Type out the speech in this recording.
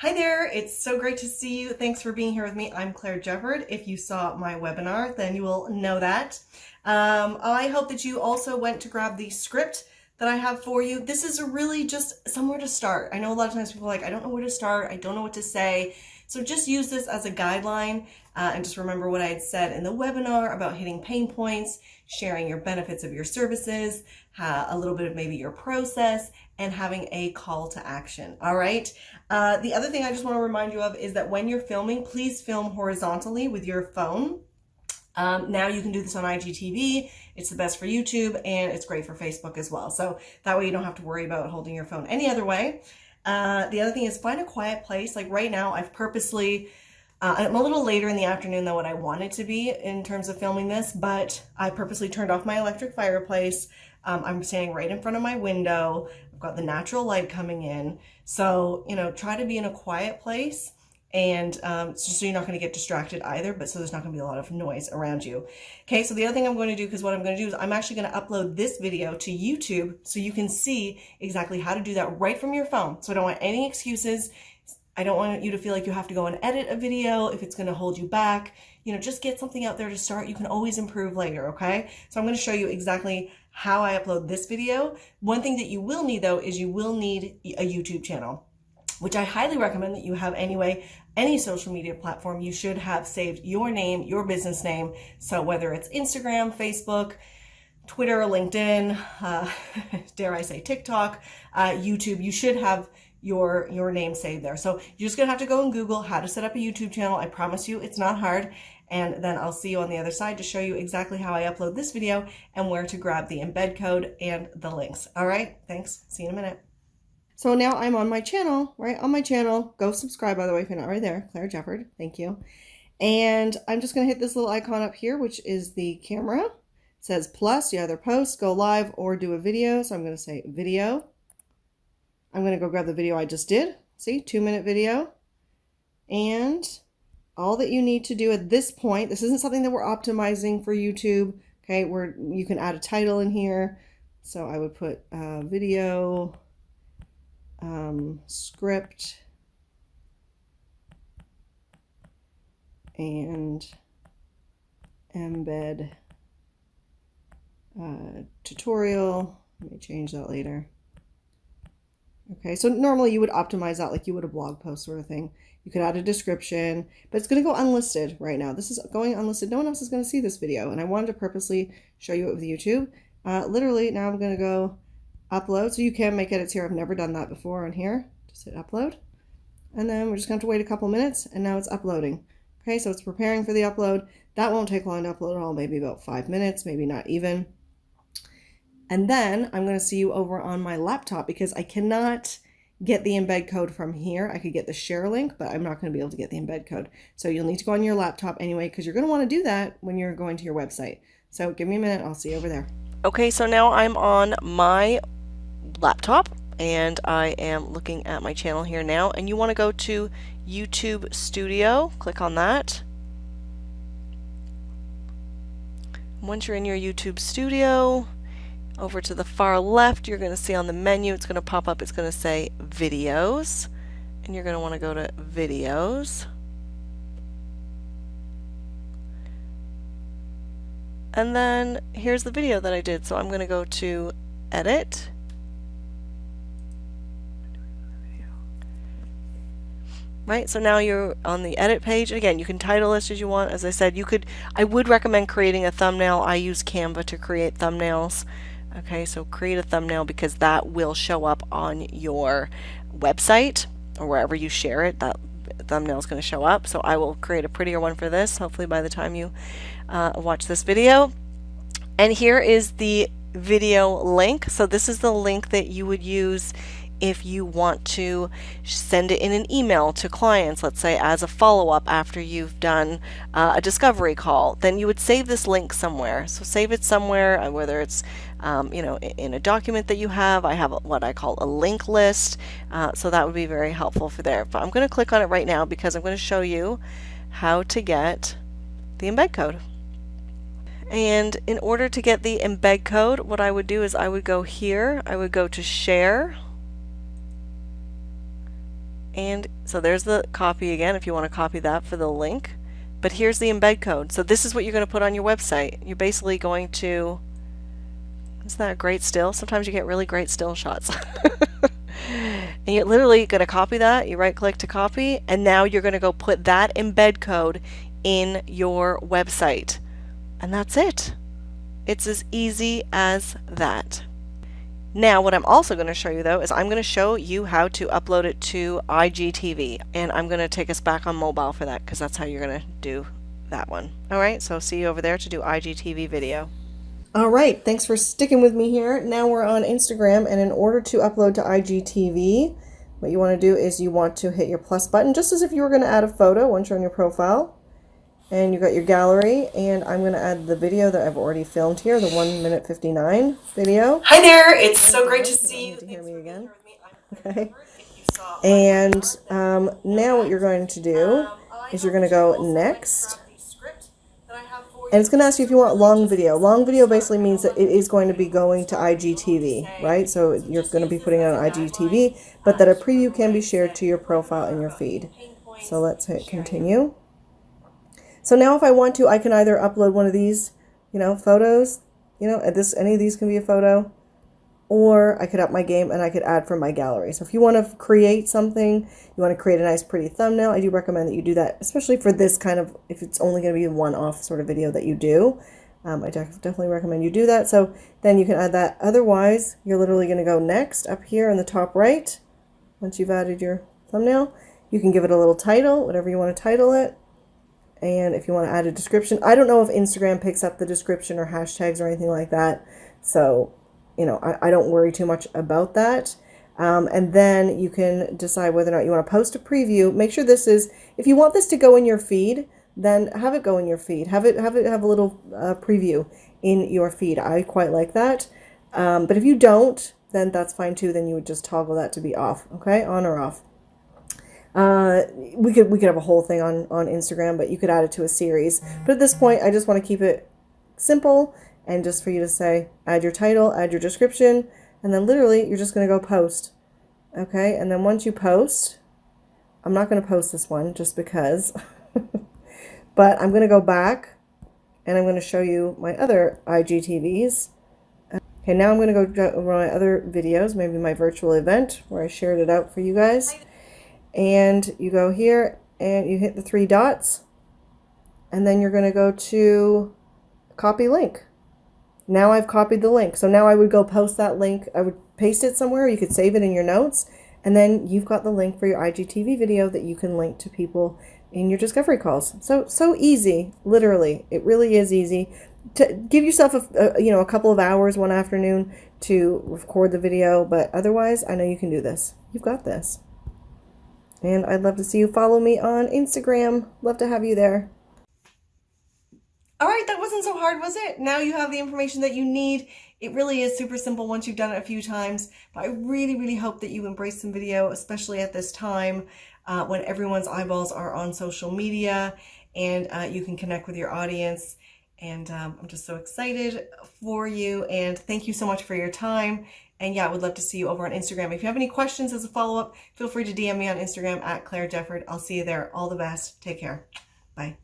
Hi there, it's so great to see you. Thanks for being here with me. I'm Claire Jefford. If you saw my webinar, then you will know that. I hope that you also went to grab the script that I have for you. This is really just somewhere to start. I know a lot of times people are like, I don't know where to start, I don't know what to say. So just use this as a guideline and just remember what I had said in the webinar about hitting pain points, sharing your benefits of your services, a little bit of maybe your process, and having a call to action. All right. The other thing I just want to remind you of is that when you're filming, please film horizontally with your phone. Now you can do this on IGTV. It's the best for YouTube and it's great for Facebook as well. So that way you don't have to worry about holding your phone any other way. The other thing is find a quiet place. Like right now, I've purposely, I'm a little later in the afternoon than what I wanted to be in terms of filming this, but I purposely turned off my electric fireplace. I'm standing right in front of my window. I've got the natural light coming in. So, try to be in a quiet place. And just so you're not going to get distracted either, but so there's not going to be a lot of noise around you. Okay, so the other thing I'm going to do, because what I'm going to do is I'm actually going to upload this video to YouTube so you can see exactly how to do that right from your phone. So I don't want any excuses. I don't want you to feel like you have to go and edit a video if it's going to hold you back. Just get something out there to start. You can always improve later, okay? So I'm going to show you exactly how I upload this video. One thing that you will need, though, is you will need a YouTube channel, which I highly recommend that you have anyway. Any social media platform, you should have saved your name, your business name. So whether it's Instagram, Facebook, Twitter, LinkedIn, dare I say TikTok, YouTube, you should have your name saved there. So you're just gonna have to go and Google how to set up a YouTube channel. I promise you it's not hard. And then I'll see you on the other side to show you exactly how I upload this video and where to grab the embed code and the links. All right, thanks, see you in a minute. So now I'm on my channel, right? On my channel. Go subscribe, by the way, if you're not already there. Claire Jefford, thank you. And I'm just going to hit this little icon up here, which is the camera. It says plus. You either post, go live, or do a video. So I'm going to say video. I'm going to go grab the video I just did. See, 2-minute video. And all that you need to do at this point, this isn't something that we're optimizing for YouTube. Okay, you can add a title in here. So I would put video. Script and embed tutorial. Let me change that later. Okay, so normally you would optimize that like you would a blog post sort of thing. You could add a description, but it's going to go unlisted right now. This is going unlisted. No one else is going to see this video, and I wanted to purposely show you it with YouTube. Literally, now I'm going to go upload. So you can make edits here. I've never done that before on here. Just hit upload. And then we're just going to have to wait a couple minutes, and now it's uploading. Okay, so it's preparing for the upload. That won't take long to upload at all, maybe about 5 minutes, maybe not even. And then I'm going to see you over on my laptop because I cannot get the embed code from here. I could get the share link, but I'm not going to be able to get the embed code. So you'll need to go on your laptop anyway because you're going to want to do that when you're going to your website. So give me a minute. I'll see you over there. Okay, so now I'm on my laptop and I am looking at my channel here now, and you want to go to YouTube Studio, click on that. Once you're in your YouTube Studio, over to the far left you're going to see on the menu, it's going to pop up, it's going to say videos, and you're going to want to go to videos. And then here's the video that I did, so I'm going to go to edit. Right, so now you're on the edit page. Again, you can title this as you want. As I said, I would recommend creating a thumbnail. I use Canva to create thumbnails. Okay, so create a thumbnail because that will show up on your website or wherever you share it. That thumbnail is going to show up. So I will create a prettier one for this, hopefully by the time you watch this video. And here is the video link. So this is the link that you would use if you want to send it in an email to clients, let's say as a follow-up after you've done a discovery call, then you would save this link somewhere. So save it somewhere, whether it's in a document that you have. I have what I call a link list, so that would be very helpful for there. But I'm going to click on it right now because I'm going to show you how to get the embed code. And in order to get the embed code, what I would do is I would go here, I would go to share, And so there's the copy again if you want to copy that for the link. But here's the embed code. So this is what you're going to put on your website. You're basically going to, isn't that a great still? Sometimes you get really great still shots. And you're literally going to copy that. You right click to copy, and now you're going to go put that embed code in your website. And that's it. It's as easy as that. Now what I'm also going to show you though is I'm going to show you how to upload it to IGTV, and I'm going to take us back on mobile for that because that's how you're going to do that one. Alright, so see you over there to do IGTV video. Alright, thanks for sticking with me here. Now we're on Instagram, and in order to upload to IGTV, what you want to do is you want to hit your plus button just as if you were going to add a photo once you're on your profile. And you got your gallery, and I'm going to add the video that I've already filmed here, the 1:59 video. Hi there, it's so great to see you. To hear me again. Okay. And now what you're going to do is you're going to go next. And it's going to ask you if you want long video. Long video basically means that it is going to be going to IGTV, right? So you're going to be putting it on IGTV, but that a preview can be shared to your profile and your feed. So let's hit continue. So now if I want to, I can either upload one of these, photos, any of these can be a photo, or I could up my game and I could add from my gallery. So if you want to create something, you want to create a nice pretty thumbnail, I do recommend that you do that, especially for this kind of, if it's only going to be a one-off sort of video that you do. I definitely recommend you do that. So then you can add that. Otherwise, you're literally going to go next up here in the top right. Once you've added your thumbnail, you can give it a little title, whatever you want to title it. And if you want to add a description, I don't know if Instagram picks up the description or hashtags or anything like that. So, I don't worry too much about that. And then you can decide whether or not you want to post a preview. Make sure this is, if you want this to go in your feed, then have it go in your feed. Have a little preview in your feed. I quite like that. But if you don't, then that's fine too. Then you would just toggle that to be off. Okay, on or off. We could have a whole thing on Instagram, but you could add it to a series. But at this point, I just want to keep it simple and just for you to say, add your title, add your description, and then literally you're just going to go post. Okay, and then once you post, I'm not going to post this one just because, but I'm going to go back and I'm going to show you my other IGTVs. Okay, now I'm going to go over my other videos, maybe my virtual event where I shared it out for you guys. And you go here and you hit the 3 dots, and then you're going to go to copy link. Now I've copied the link. So now I would go post that link. I would paste it somewhere. You could save it in your notes, and then you've got the link for your IGTV video that you can link to people in your discovery calls. So easy, literally. It really is easy. To give yourself a couple of hours one afternoon to record the video, but otherwise I know you can do this. You've got this. And I'd love to see you follow me on Instagram. Love to have you there. All right, that wasn't so hard, was it? Now you have the information that you need. It really is super simple once you've done it a few times. But I really, really hope that you embrace some video, especially at this time when everyone's eyeballs are on social media and you can connect with your audience. And I'm just so excited for you. And thank you so much for your time. And yeah, I would love to see you over on Instagram. If you have any questions as a follow-up, feel free to DM me on Instagram at Claire Jefford. I'll see you there. All the best. Take care. Bye.